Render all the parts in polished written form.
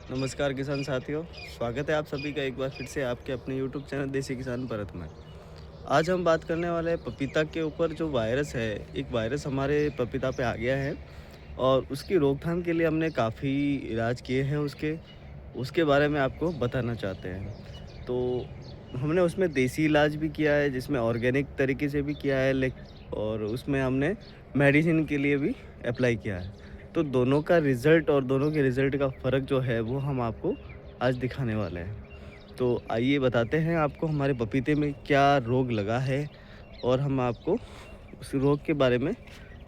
नमस्कार किसान साथियों, स्वागत है आप सभी का एक बार फिर से आपके अपने यूट्यूब चैनल देसी किसान भारत में। आज हम बात करने वाले हैं पपीता के ऊपर जो वायरस है। एक वायरस हमारे पपीता पे आ गया है और उसकी रोकथाम के लिए हमने काफ़ी इलाज किए हैं उसके उसके बारे में आपको बताना चाहते हैं। तो हमने उसमें देसी इलाज भी किया है जिसमें ऑर्गेनिक तरीके से भी किया है और उसमें हमने मेडिसिन के लिए भी अप्लाई किया है। तो दोनों का रिज़ल्ट और दोनों के रिज़ल्ट का फ़र्क जो है वो हम आपको आज दिखाने वाले हैं। तो आइए बताते हैं आपको हमारे पपीते में क्या रोग लगा है और हम आपको उस रोग के बारे में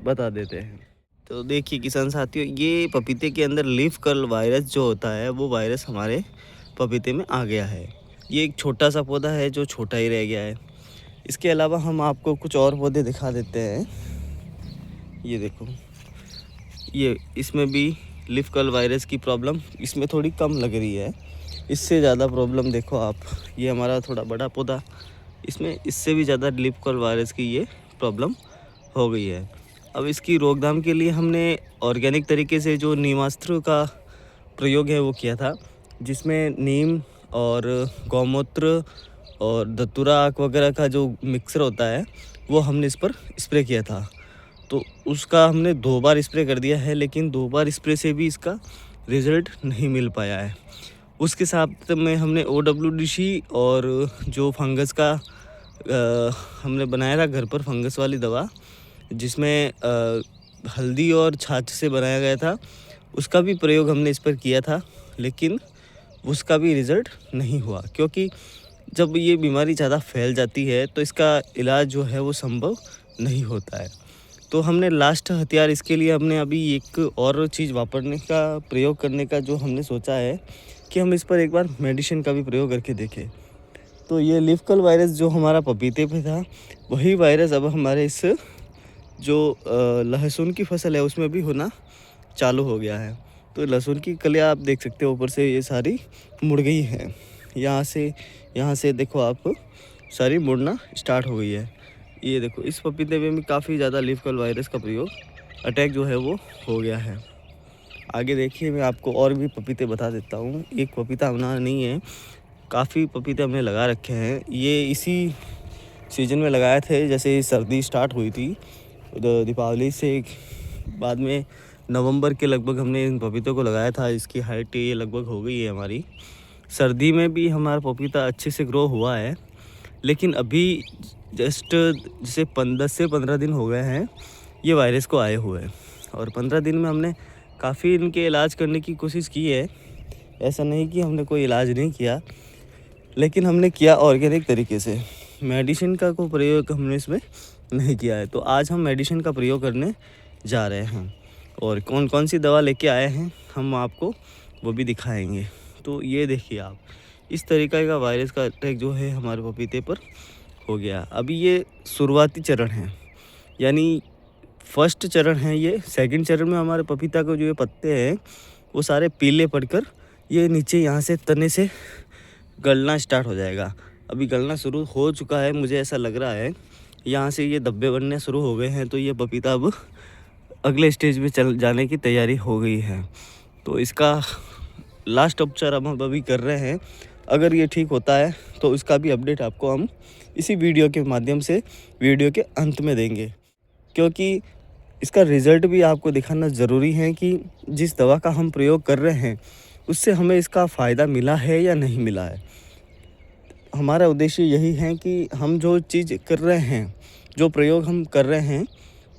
बता देते हैं। तो देखिए किसान साथियों, ये पपीते के अंदर लीफ कर्ल वायरस जो होता है वो वायरस हमारे पपीते में आ गया है। ये एक छोटा सा पौधा है जो छोटा ही रह गया है। इसके अलावा हम आपको कुछ और पौधे दिखा देते हैं। ये देखो, ये इसमें भी लीफ कर्ल वायरस की प्रॉब्लम इसमें थोड़ी कम लग रही है। इससे ज़्यादा प्रॉब्लम देखो आप, ये हमारा थोड़ा बड़ा पौधा, इसमें इससे भी ज़्यादा लीफ कर्ल वायरस की ये प्रॉब्लम हो गई है। अब इसकी रोकथाम के लिए हमने ऑर्गेनिक तरीके से जो नीमास्त्र का प्रयोग है वो किया था, जिसमें नीम और गौमूत्र और धतूरा आक वगैरह का जो मिक्सर होता है वो हमने इस पर स्प्रे किया था। तो उसका हमने 2 बार स्प्रे कर दिया है, लेकिन 2 बार स्प्रे से भी इसका रिज़ल्ट नहीं मिल पाया है। उसके साथ में हमने OWDC और जो फंगस का हमने बनाया था घर पर फंगस वाली दवा, जिसमें हल्दी और छाछ से बनाया गया था, उसका भी प्रयोग हमने इस पर किया था, लेकिन उसका भी रिज़ल्ट नहीं हुआ। क्योंकि जब ये बीमारी ज़्यादा फैल जाती है तो इसका इलाज जो है वो संभव नहीं होता है। तो हमने लास्ट हथियार इसके लिए हमने अभी एक और चीज़ वापरने का प्रयोग करने का जो हमने सोचा है कि हम इस पर एक बार मेडिसिन का भी प्रयोग करके देखें। तो ये लीफ कर्ल वायरस जो हमारा पपीते पे था, वही वायरस अब हमारे इस जो लहसुन की फसल है उसमें भी होना चालू हो गया है। तो लहसुन की कलियाँ आप देख सकते हो ऊपर से ये सारी मुड़ गई हैं। यहाँ से देखो आप, सारी मुड़ना स्टार्ट हो गई है। ये देखो, इस पपीते में भी काफ़ी ज़्यादा लीफ कर्ल वायरस का प्रयोग अटैक जो है वो हो गया है। आगे देखिए, मैं आपको और भी पपीते बता देता हूँ। एक पपीता हमारा नहीं है, काफ़ी पपीते हमने लगा रखे हैं। ये इसी सीज़न में लगाए थे, जैसे सर्दी स्टार्ट हुई थी दीपावली से बाद में नवंबर के लगभग हमने इन पपीतों को लगाया था। इसकी हाइट ये लगभग हो गई है हमारी। सर्दी में भी हमारा पपीता अच्छे से ग्रो हुआ है, लेकिन अभी जस्ट जैसे 10 से 15 दिन हो गए हैं ये वायरस को आए हुए, और 15 दिन में हमने काफ़ी इनके इलाज करने की कोशिश की है। ऐसा नहीं कि हमने कोई इलाज नहीं किया, लेकिन हमने किया ऑर्गेनिक तरीके से। मेडिसिन का कोई प्रयोग हमने इसमें नहीं किया है। तो आज हम मेडिसिन का प्रयोग करने जा रहे हैं, और कौन कौन सी दवा लेके आए हैं हम आपको वो भी दिखाएंगे। तो ये देखिए आप, इस तरीके का वायरस का अटैक जो है हमारे पपीते पर हो गया। अभी ये शुरुआती चरण है, यानी फर्स्ट चरण है ये। सेकंड चरण में हमारे पपीता को जो ये पत्ते हैं वो सारे पीले पड़कर ये नीचे यहाँ से तने से गलना स्टार्ट हो जाएगा। अभी गलना शुरू हो चुका है, मुझे ऐसा लग रहा है। यहाँ से ये धब्बे बनने शुरू हो गए हैं, तो ये पपीता अब अगले स्टेज में चल जाने की तैयारी हो गई है। तो इसका लास्ट उपचार अब हम अभी कर रहे हैं। अगर ये ठीक होता है तो इसका भी अपडेट आपको हम इसी वीडियो के माध्यम से वीडियो के अंत में देंगे, क्योंकि इसका रिज़ल्ट भी आपको दिखाना ज़रूरी है कि जिस दवा का हम प्रयोग कर रहे हैं उससे हमें इसका फ़ायदा मिला है या नहीं मिला है। हमारा उद्देश्य यही है कि हम जो चीज़ कर रहे हैं, जो प्रयोग हम कर रहे हैं,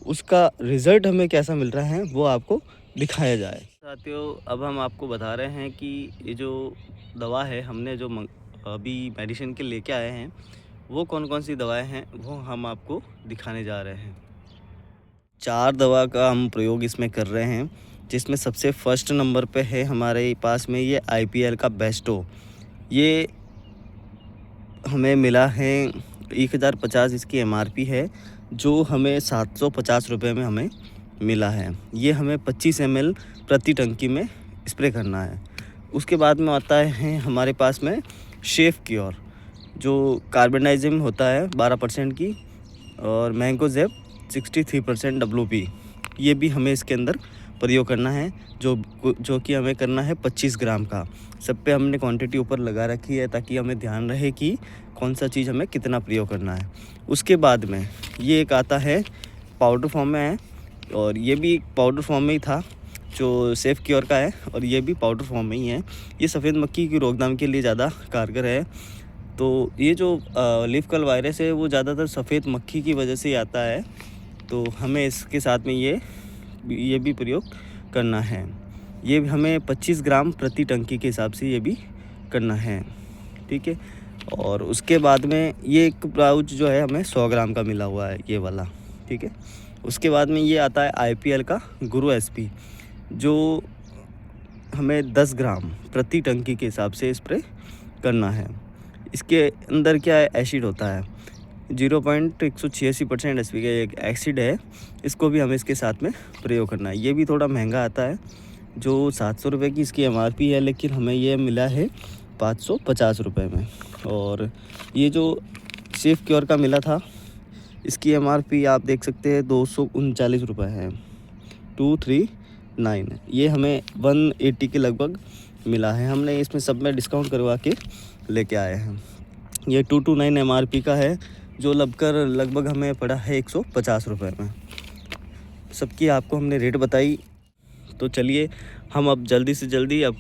उसका रिज़ल्ट हमें कैसा मिल रहा है वो आपको दिखाया जाए। साथियों, अब हम आपको बता रहे हैं कि ये जो दवा है हमने जो अभी मेडिसिन के लेके आए हैं, वो कौन कौन सी दवाएं हैं वो हम आपको दिखाने जा रहे हैं। 4 दवा का हम प्रयोग इसमें कर रहे हैं, जिसमें सबसे फर्स्ट नंबर पे है हमारे पास में ये IPL का बेस्टो। ये हमें मिला है 1050 इसकी MRP है, जो हमें 750 रुपये में हमें मिला है। ये हमें 25 ml प्रति टंकी में स्प्रे करना है। उसके बाद में आता है हमारे पास में शेफ क्योर, जो कार्बेंडाइजिम होता है 12% की, और मैंगोजेब 63% WP, ये भी हमें इसके अंदर प्रयोग करना है, जो कि हमें करना है 25 ग्राम का। सब पे हमने क्वांटिटी ऊपर लगा रखी है ताकि हमें ध्यान रहे कि कौन सा चीज़ हमें कितना प्रयोग करना है। उसके बाद में ये एक आता है पाउडर फॉर्म में है, और ये भी पाउडर फॉर्म में ही था जो सेफ क्योर का है, और ये भी पाउडर फॉर्म में ही है। ये सफ़ेद मक्खी की रोकथाम के लिए ज़्यादा कारगर है। तो ये जो लीफ कर्ल वायरस है वो ज़्यादातर सफ़ेद मक्खी की वजह से ही आता है, तो हमें इसके साथ में ये भी प्रयोग करना है। ये हमें 25 ग्राम प्रति टंकी के हिसाब से ये भी करना है, ठीक है। और उसके बाद में ये एक पाउच जो है हमें 100 ग्राम का मिला हुआ है, ये वाला, ठीक है। उसके बाद में ये आता है IPL का गुरु SP, जो हमें 10 ग्राम प्रति टंकी के हिसाब से स्प्रे करना है। इसके अंदर क्या है, एसिड होता है, 0.186% SP का एक एसिड है। इसको भी हमें इसके साथ में प्रयोग करना है। ये भी थोड़ा महंगा आता है, जो 700 रुपये की इसकी MRP है, लेकिन हमें ये मिला है 550 रुपये में। और ये जो सेफ क्योर का मिला था, इसकी MRP आप देख सकते हैं 239 रुपये है, 239। ये हमें 180 के लगभग मिला है। हमने इसमें सब में डिस्काउंट करवा के लेके आए हैं। ये 229 MRP का है, जो लगभग हमें पड़ा है 150 रुपये में। सबकी आपको हमने रेट बताई। तो चलिए हम अब जल्दी से जल्दी अब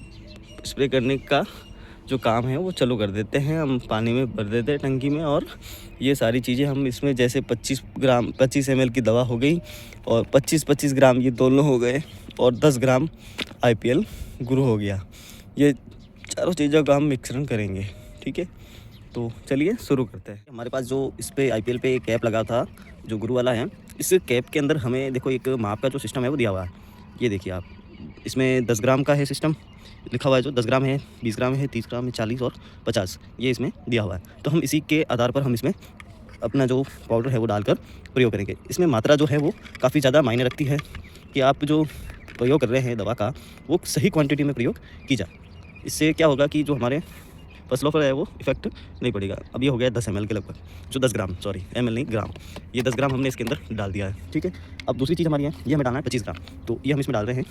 स्प्रे करने का जो काम है वो चालू कर देते हैं। हम पानी में भर देते हैं टंकी में, और ये सारी चीज़ें हम इसमें जैसे 25 ml की दवा हो गई, और 25 ग्राम ये दोनों हो गए, और 10 ग्राम IPL गुरु हो गया। ये चारों चीज़ों का हम मिश्रण करेंगे, ठीक है। तो चलिए शुरू करते हैं। हमारे पास जो इस पे IPL पे कैप लगा था, जो गुरु वाला है, इस कैप के अंदर हमें देखो एक माप का जो सिस्टम है वो दिया हुआ है। ये देखिए आप, इसमें 10 ग्राम का है सिस्टम लिखा हुआ है, जो 10 ग्राम है, 20 ग्राम है, 30 ग्राम है, 40 और 50, ये इसमें दिया हुआ है। तो हम इसी के आधार पर हम इसमें अपना जो पाउडर है वो डालकर प्रयोग करेंगे। इसमें मात्रा जो है वो काफ़ी ज़्यादा मायने रखती है कि आप जो प्रयोग कर रहे हैं दवा का, वो सही क्वांटिटी में प्रयोग की जाए। इससे क्या होगा कि जो हमारे फसलों पर है वो इफेक्ट नहीं पड़ेगा। अब ये हो गया 10 ml के लगभग, जो 10 ग्राम, सॉरी ML नहीं ग्राम, ये 10 ग्राम हमने इसके अंदर डाल दिया है, ठीक है। अब दूसरी चीज़ हमारी है, ये हमें डालना है 25 ग्राम। तो ये हम इसमें डाल रहे हैं,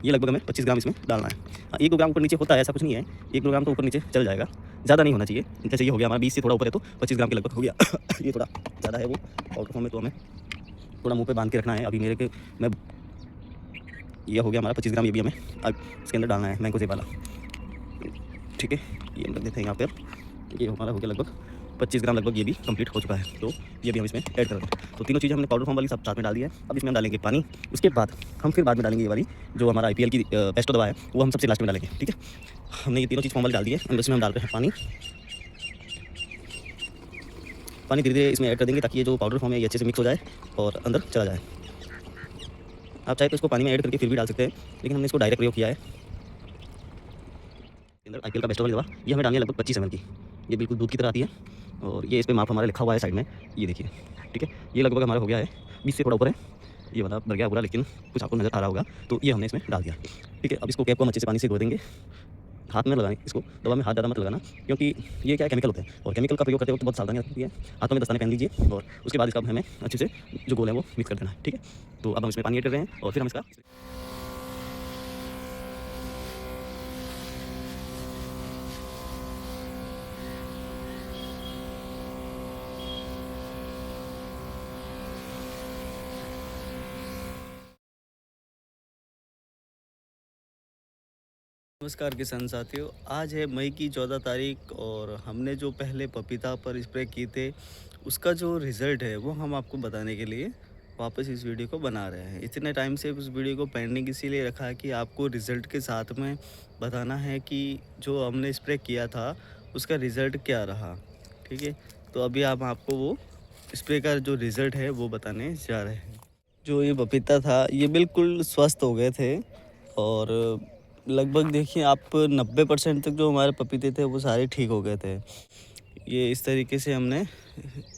ये लगभग हमें 25 ग्राम इसमें डालना है। 1 ग्राम ऊपर नीचे होता है, ऐसा कुछ नहीं है, 1 ग्राम तो ऊपर नीचे चल जाएगा, ज़्यादा नहीं होना चाहिए। जैसे ये हो गया हमारा 20 से थोड़ा ऊपर है तो 25 ग्राम के लगभग हो गया। ये थोड़ा ज़्यादा है वो पाउडर फॉर्म में, तो हमें थोड़ा मुँह पे बांध के रखना है। अभी ये हो गया हमारा 25 ग्राम, ये भी हमें अब इसके अंदर डालना है, मैंगो सेब वाला, ठीक है। ये हम रख देते हैं यहाँ पर। ये हमारा हो गया लगभग 25 ग्राम, लगभग ये भी कंप्लीट हो चुका है। तो ये भी हम इसमें ऐड कर रहे हैं। तो तीनों चीज़ें हमने पाउडर फॉर्म वाली सब साथ में डाल दी है। अब इसमें हम डालेंगे पानी। उसके बाद हम फिर बाद में डालेंगे ये वाली जो हमारा IPL की पेस्टो दवा है, वो हम सबसे लास्ट में डालेंगे, ठीक है। हमने ये तीनों चीज़ फॉर्म वाली डाल दी है। अब इसमें हम डाल रहे हैं पानी धीरे धीरे इसमें ऐड कर देंगे, ताकि ये जो पाउडर फॉर्म है ये अच्छे से मिक्स हो जाए और अंदर चला जाए। आप चाहे तो इसको पानी में ऐड करके फिर भी डाल सकते हैं, लेकिन हमने इसको डायरेक्ट प्रयोग किया है। अंदर IPL का बेस्ट वाली दवा ये हमें डालनी है लगभग 25 ml की। ये बिल्कुल दूध की तरह आती है, और ये इस पे माप हमारा लिखा हुआ है साइड में, ये देखिए, ठीक है। ये लगभग हमारा हो गया है 20 से थोड़ा ऊपर है, ये वाला भर गया पूरा, लेकिन कुछ आपको नज़र आ रहा होगा। तो ये हमने इसमें डाल दिया, ठीक है। अब इसको कैप को हम अच्छे से पानी से धो देंगे। हाथ में लगाएं इसको, दवा में हाथ ज़्यादा मत लगाना, क्योंकि ये क्या है, केमिकल होता है, और केमिकल का प्रयोग करते वक्त बहुत सावधानी रखती है। हाथों में दस्ताने पहन लीजिए, और उसके बाद इसका हमें अच्छे से जो गोल है वो मिक्स कर देना है, ठीक है। तो अब हम इसमें पानी ऐड कर रहे हैं, और फिर हम इसका नमस्कार किसान साथियों, आज है मई की 14 तारीख, और हमने जो पहले पपीता पर स्प्रे किए थे उसका जो रिज़ल्ट है वो हम आपको बताने के लिए वापस इस वीडियो को बना रहे हैं। इतने टाइम से उस वीडियो को पेंडिंग इसीलिए रखा है कि आपको रिज़ल्ट के साथ में बताना है कि जो हमने स्प्रे किया था उसका रिज़ल्ट क्या रहा, ठीक है। तो अभी हम आपको वो स्प्रे का जो रिज़ल्ट है वो बताने जा रहे हैं। जो ये पपीता था ये बिल्कुल स्वस्थ हो गए थे, और लगभग देखिए आप 90% तक जो हमारे पपीते थे वो सारे ठीक हो गए थे। ये इस तरीके से हमने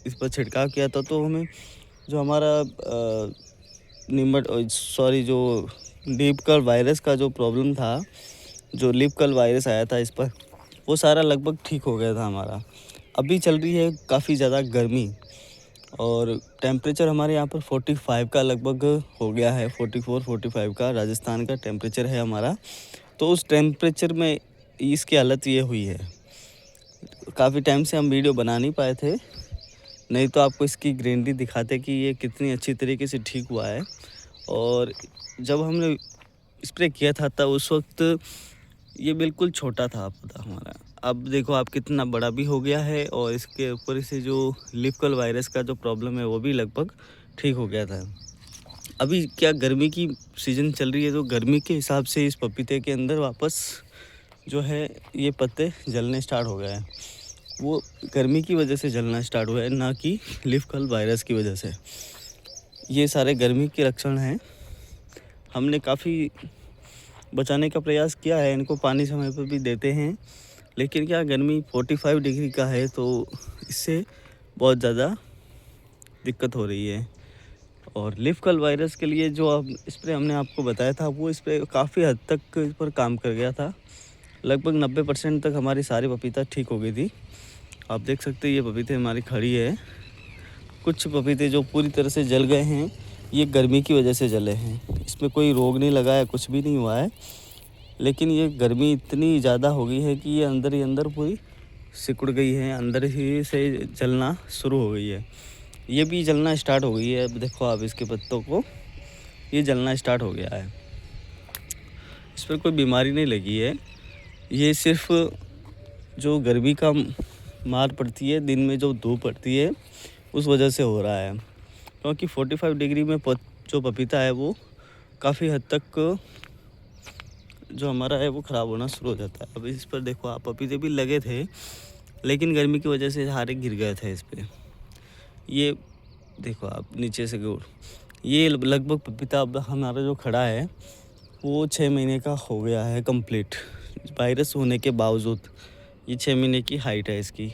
इस पर छिड़काव किया था, तो हमें जो हमारा जो लीफ कर्ल वायरस का जो प्रॉब्लम था, जो लीफ कर्ल वायरस आया था इस पर, वो सारा लगभग ठीक हो गया था हमारा। अभी चल रही है काफ़ी ज़्यादा गर्मी, और टेम्परेचर हमारे यहाँ पर 45 का लगभग हो गया है, 44-45 का राजस्थान का टेम्परेचर है हमारा। तो उस टेम्परेचर में इसकी हालत ये हुई है। काफ़ी टाइम से हम वीडियो बना नहीं पाए थे, नहीं तो आपको इसकी ग्रीनरी दिखाते कि ये कितनी अच्छी तरीके से ठीक हुआ है। और जब हमने स्प्रे किया था तब उस वक्त ये बिल्कुल छोटा था पौधा हमारा। अब देखो आप कितना बड़ा भी हो गया है और इसके ऊपर से जो लीफ कर्ल वायरस का जो प्रॉब्लम है वो भी लगभग ठीक हो गया था। अभी क्या गर्मी की सीज़न चल रही है, तो गर्मी के हिसाब से इस पपीते के अंदर वापस जो है ये पत्ते जलने स्टार्ट हो गए हैं। वो गर्मी की वजह से जलना स्टार्ट हुआ है, ना कि लीफ कर्ल वायरस की वजह से। ये सारे गर्मी के लक्षण हैं। हमने काफ़ी बचाने का प्रयास किया है, इनको पानी समय पर भी देते हैं, लेकिन क्या गर्मी 45 डिग्री का है तो इससे बहुत ज़्यादा दिक्कत हो रही है। और लीफ कर्ल वायरस के लिए जो अब स्प्रे हमने आपको बताया था, वो स्प्रे काफ़ी हद तक इस पर काम कर गया था। लगभग 90% तक हमारी सारी पपीता ठीक हो गई थी। आप देख सकते हैं ये पपीते हमारी खड़ी है। कुछ पपीते जो पूरी तरह से जल गए हैं, ये गर्मी की वजह से जले हैं। इसमें कोई रोग नहीं लगा है, कुछ भी नहीं हुआ है, लेकिन ये गर्मी इतनी ज़्यादा हो गई है कि ये अंदर ही अंदर पूरी सिकुड़ गई है, अंदर ही से जलना शुरू हो गई है। ये भी जलना स्टार्ट हो गई है। अब देखो आप इसके पत्तों को, ये जलना स्टार्ट हो गया है। इस पर कोई बीमारी नहीं लगी है, ये सिर्फ जो गर्मी का मार पड़ती है, दिन में जो धूप पड़ती है, उस वजह से हो रहा है। क्योंकि 45 डिग्री में जो पपीता है वो काफ़ी हद तक जो हमारा है वो ख़राब होना शुरू हो जाता है। अब इस पर देखो आप, पपीते भी लगे थे, लेकिन गर्मी की वजह से सारे गिर गए थे इस पे। ये देखो आप नीचे से गुड़, ये लगभग पपीता अब हमारा जो खड़ा है वो 6 महीने का हो गया है कंप्लीट। वायरस होने के बावजूद ये 6 महीने की हाइट है। इसकी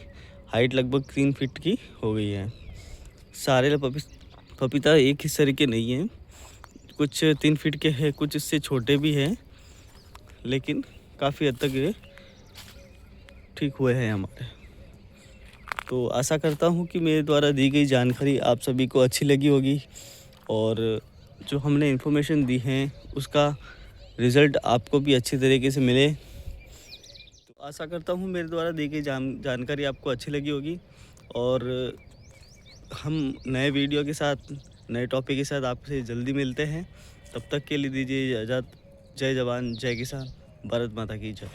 हाइट लगभग 3 फीट की हो गई है। सारे पपीता एक ही सर के नहीं हैं, कुछ 3 फीट के हैं, कुछ इससे छोटे भी हैं, लेकिन काफ़ी हद तक ये ठीक हुए हैं हमारे। तो आशा करता हूँ कि मेरे द्वारा दी गई जानकारी आप सभी को अच्छी लगी होगी, और जो हमने इन्फॉर्मेशन दी है उसका रिज़ल्ट आपको भी अच्छी तरीके से मिले। तो आशा करता हूँ मेरे द्वारा दी गई जानकारी आपको अच्छी लगी होगी, और हम नए वीडियो के साथ, नए टॉपिक के साथ आपसे जल्दी मिलते हैं। तब तक के लिए दीजिए इजाज़त। जय जवान, जय किसान, भारत माता की जय।